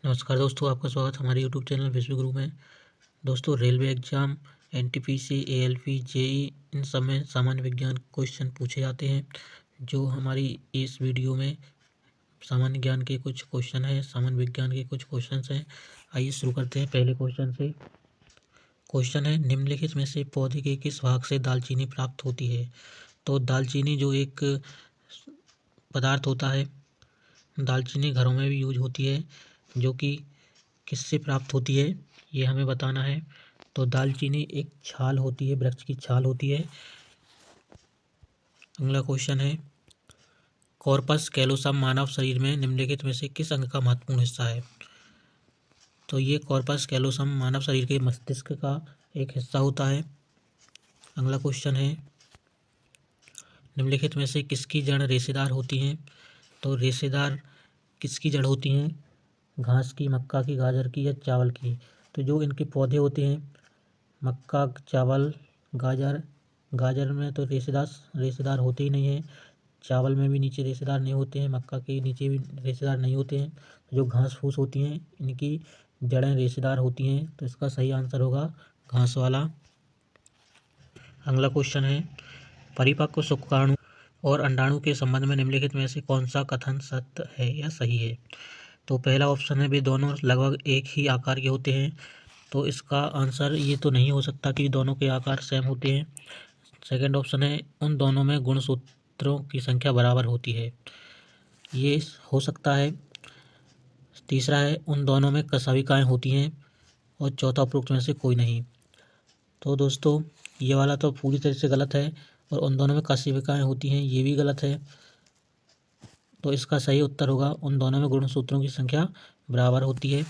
नमस्कार दोस्तों, आपका स्वागत हमारे यूट्यूब चैनल विश्व गुरु में। दोस्तों, railway exam, NTPC, ALP, JE, इन सब में सामान्य विज्ञान क्वेश्चन पूछे जाते हैं। जो हमारी इस वीडियो में सामान्य ज्ञान के कुछ क्वेश्चन हैं, सामान्य विज्ञान के कुछ क्वेश्चन हैं। आइए शुरू करते हैं पहले क्वेश्चन से। क्वेश्चन है, निम्नलिखित में से पौधे के किस भाग से दालचीनी प्राप्त होती है? तो दालचीनी जो एक पदार्थ होता है, दालचीनी घरों में भी यूज होती है, जो कि किससे प्राप्त होती है ये हमें बताना है। तो दालचीनी एक छाल होती है, वृक्ष की छाल होती है। अगला क्वेश्चन है, कॉर्पस कैलोसम मानव शरीर में निम्नलिखित में से किस अंग का महत्वपूर्ण हिस्सा है? तो ये कॉर्पस कैलोसम मानव शरीर के मस्तिष्क का एक हिस्सा होता है। अगला क्वेश्चन है, निम्नलिखित में से किसकी जड़ रेशेदार होती हैं? तो रेशेदार किसकी जड़ होती हैं? घास की, मक्का की, गाजर की या चावल की? तो जो इनके पौधे होते हैं, मक्का, चावल, गाजर, गाजर में तो रेशेदार होते ही नहीं हैं। चावल में भी नीचे रेशेदार नहीं होते हैं, मक्का के नीचे भी रेशेदार नहीं होते हैं। जो घास फूस होती हैं, इनकी जड़ें रेशेदार होती हैं। तो इसका सही आंसर होगा घास वाला। अगला क्वेश्चन है, परिपक्व शुक्राणु और अंडाणु के संबंध में निम्नलिखित में से कौन सा कथन सत्य है या सही है? तो पहला ऑप्शन है, वे दोनों लगभग एक ही आकार के होते हैं। तो इसका आंसर ये तो नहीं हो सकता कि दोनों के आकार सेम होते हैं। सेकंड ऑप्शन है, उन दोनों में गुणसूत्रों की संख्या बराबर होती है, ये हो सकता है। तीसरा है, उन दोनों में कशविकाएँ होती हैं। और चौथा, उपरोक्त में से कोई नहीं। तो दोस्तों, ये वाला तो पूरी तरह से गलत है, और उन दोनों में कशविकाएँ होती हैं ये भी गलत है। तो इसका सही उत्तर होगा, उन दोनों में गुणसूत्रों की संख्या बराबर होती है।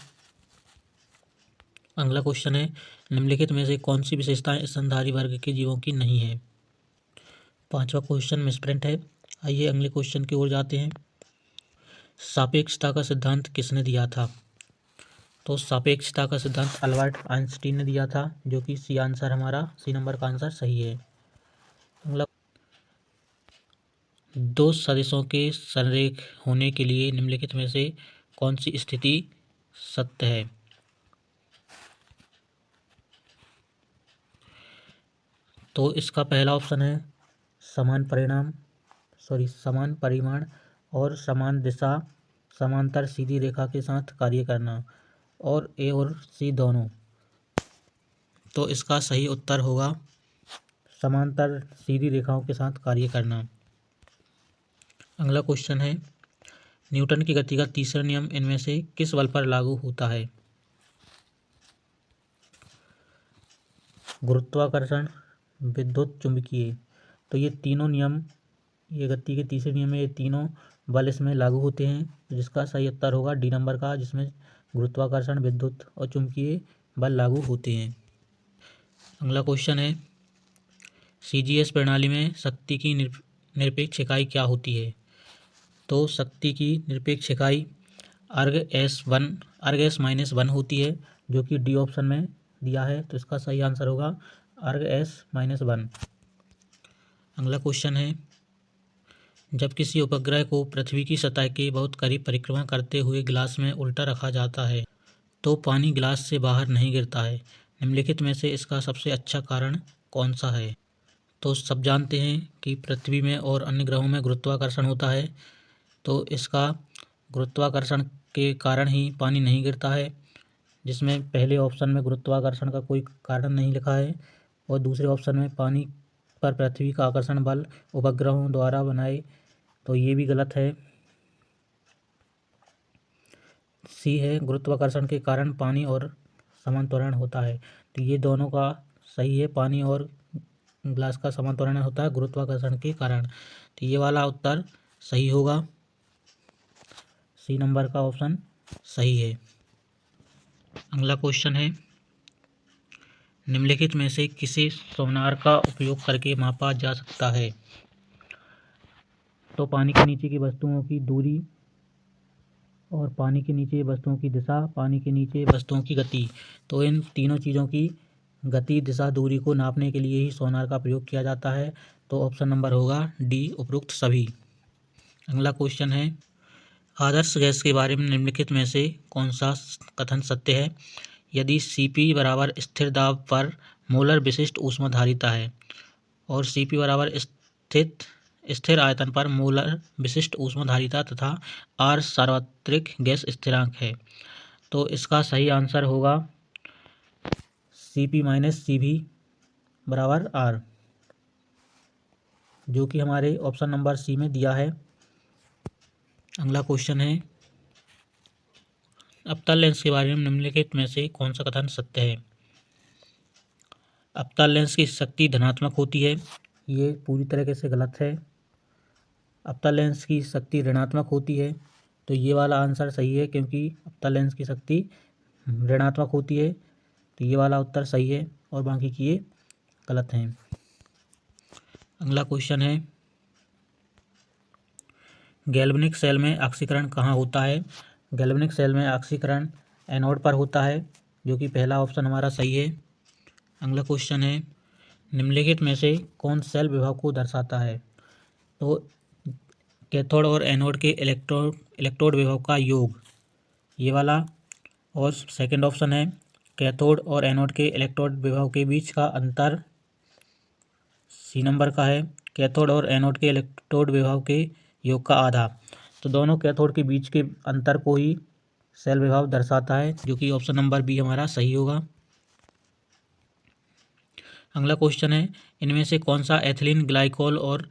अगला क्वेश्चन है, निम्नलिखित में से कौन सी विशेषताएं स्तनधारी वर्ग के जीवों की नहीं है? पांचवा क्वेश्चन मिसप्रिंट है। आइए अगले क्वेश्चन की ओर जाते हैं। सापेक्षता का सिद्धांत किसने दिया था? तो सापेक्षता का सिद्धांत अल्बर्ट आइंस्टीन ने दिया था, जो कि सी आंसर हमारा, सी नंबर का आंसर सही है। अगला, दो सदिशों के संरेख होने के लिए निम्नलिखित में से कौन सी स्थिति सत्य है? तो इसका पहला ऑप्शन है, समान परिमाण और समान दिशा समांतर सीधी रेखा के साथ कार्य करना, और ए और सी दोनों। तो इसका सही उत्तर होगा समांतर सीधी रेखाओं के साथ कार्य करना। अगला क्वेश्चन है, न्यूटन की गति का तीसरा नियम इनमें से किस बल पर लागू होता है? गुरुत्वाकर्षण, विद्युत चुंबकीय। तो ये तीनों नियम, ये गति के तीसरे नियम में ये तीनों बल इसमें लागू होते हैं। जिसका सही उत्तर होगा डी नंबर का, जिसमें गुरुत्वाकर्षण, विद्युत और चुंबकीय बल लागू होते हैं। अगला क्वेश्चन है, सीजीएस प्रणाली में शक्ति की निरपेक्ष इकाई क्या होती है? तो शक्ति की निरपेक्ष इकाई अर्ग एस माइनस वन होती है, जो कि डी ऑप्शन में दिया है। तो इसका सही आंसर होगा अर्ग एस माइनस वन। अगला क्वेश्चन है, जब किसी उपग्रह को पृथ्वी की सतह के बहुत करीब परिक्रमा करते हुए गिलास में उल्टा रखा जाता है तो पानी गिलास से बाहर नहीं गिरता है। निम्नलिखित में से इसका सबसे अच्छा कारण कौन सा है? तो सब जानते हैं कि पृथ्वी में और अन्य ग्रहों में गुरुत्वाकर्षण होता है, तो इसका गुरुत्वाकर्षण के कारण ही पानी नहीं गिरता है, जिसमें पहले ऑप्शन में गुरुत्वाकर्षण का कोई कारण नहीं लिखा है, और दूसरे ऑप्शन में पानी पर पृथ्वी का आकर्षण बल उपग्रहों द्वारा बनाए, तो ये भी गलत है। सी है, गुरुत्वाकर्षण के कारण पानी और समान त्वरण होता है। तो ये दोनों का सही है, पानी और ग्लास का समान त्वरण होता है गुरुत्वाकर्षण के कारण। तो ये वाला उत्तर सही होगा, सी नंबर का ऑप्शन सही है। अगला क्वेश्चन है, निम्नलिखित में से किसे सोनार का उपयोग करके मापा जा सकता है? तो पानी के नीचे की वस्तुओं की दूरी और पानी के नीचे वस्तुओं की दिशा, पानी के नीचे वस्तुओं की गति। तो इन तीनों चीज़ों की गति, दिशा, दूरी को नापने के लिए ही सोनार का प्रयोग किया जाता है। तो ऑप्शन नंबर होगा डी, उपरोक्त सभी। अगला क्वेश्चन है, आदर्श गैस के बारे में निम्नलिखित में से कौन सा कथन सत्य है? यदि Cp बराबर स्थिर दाब पर मोलर विशिष्ट ऊष्माधारिता है और Cp बराबर स्थिर आयतन पर मोलर विशिष्ट ऊष्माधारिता तथा R सार्वत्रिक गैस स्थिरांक है, तो इसका सही आंसर होगा Cp माइनस Cv बराबर R, जो कि हमारे ऑप्शन नंबर सी में दिया है। अगला क्वेश्चन है, अवतल लेंस के बारे में निम्नलिखित में से कौन सा कथन सत्य है? अवतल लेंस की शक्ति धनात्मक होती है, ये पूरी तरीके से गलत है। अवतल लेंस की शक्ति ऋणात्मक होती है, तो ये वाला आंसर सही है, क्योंकि अवतल लेंस की शक्ति ऋणात्मक होती है, तो ये वाला उत्तर सही है और बाकी की ये गलत हैं। अगला क्वेश्चन है, गैल्वेनिक सेल में ऑक्सीकरण कहाँ होता है? गैल्वेनिक सेल में ऑक्सीकरण एनोड पर होता है, जो कि पहला ऑप्शन हमारा सही है। अगला क्वेश्चन है, निम्नलिखित में से कौन सेल विभव को दर्शाता है? तो कैथोड और एनोड के इलेक्ट्रोड विभव का योग, ये वाला। और सेकंड ऑप्शन है, कैथोड और एनोड के इलेक्ट्रोड विभव के बीच का अंतर सी नंबर का है, कैथोड और एनोड के इलेक्ट्रोड विभव के योग का आधा। तो दोनों कैथोड के बीच के अंतर को ही सेल विभव दर्शाता है, जो कि ऑप्शन नंबर बी हमारा सही होगा। अगला क्वेश्चन है, इनमें से कौन सा एथिलीन ग्लाइकोल और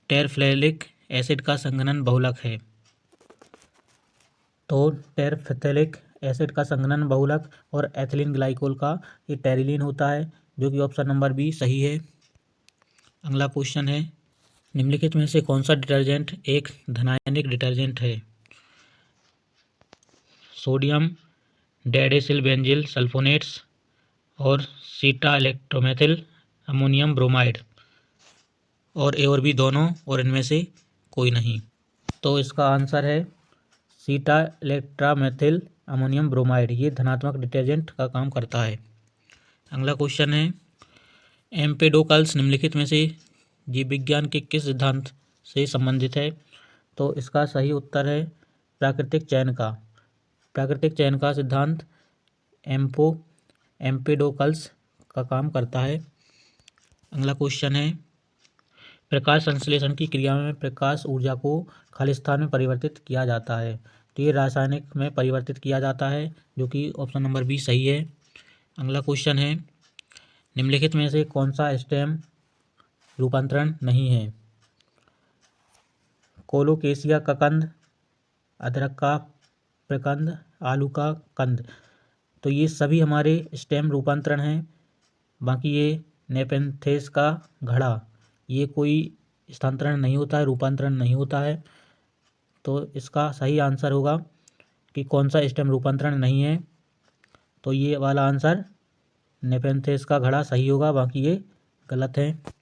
टेरफ्थैलिक एसिड का संघनन बहुलक है? तो टेरफ्थैलिक एसिड का संघनन बहुलक और एथिलीन ग्लाइकोल का ये टेरिलीन होता है, जो कि ऑप्शन नंबर बी सही है। अगला क्वेश्चन है, निम्नलिखित में से कौन सा डिटर्जेंट एक धनायनिक डिटर्जेंट है? सोडियम डेडेसिल बेंजिल सल्फोनेट्स और सीटा इलेक्ट्रोमेथिल अमोनियम ब्रोमाइड, और ए और बी दोनों, और इनमें से कोई नहीं। तो इसका आंसर है सीटा इलेक्ट्रामेथिल अमोनियम ब्रोमाइड, ये धनात्मक डिटर्जेंट का काम करता है। अगला क्वेश्चन है, एम्पेडोकल्स निम्नलिखित में से जीव विज्ञान के किस सिद्धांत से संबंधित है? तो इसका सही उत्तर है प्राकृतिक चयन का। प्राकृतिक चयन का सिद्धांत एम्पेडोकल्स का काम करता है। अगला क्वेश्चन है, प्रकाश संश्लेषण की क्रिया में प्रकाश ऊर्जा को खालिस्तान में परिवर्तित किया जाता है, तो ये रासायनिक में परिवर्तित किया जाता है, जो कि ऑप्शन नंबर बी सही है। अगला क्वेश्चन है, निम्नलिखित में से कौन सा स्टेम रूपांतरण नहीं है? कोलोकेशिया का कंद, अदरक का प्रकंद, आलू का कंद, तो ये सभी हमारे स्टेम रूपांतरण हैं। बाकी ये नेपेंथेस का घड़ा, ये कोई स्थानांतरण नहीं होता है, रूपांतरण नहीं होता है। तो इसका सही आंसर होगा कि कौन सा स्टेम रूपांतरण नहीं है, तो ये वाला आंसर नेपेंथेस का घड़ा सही होगा, बाकी ये गलत है।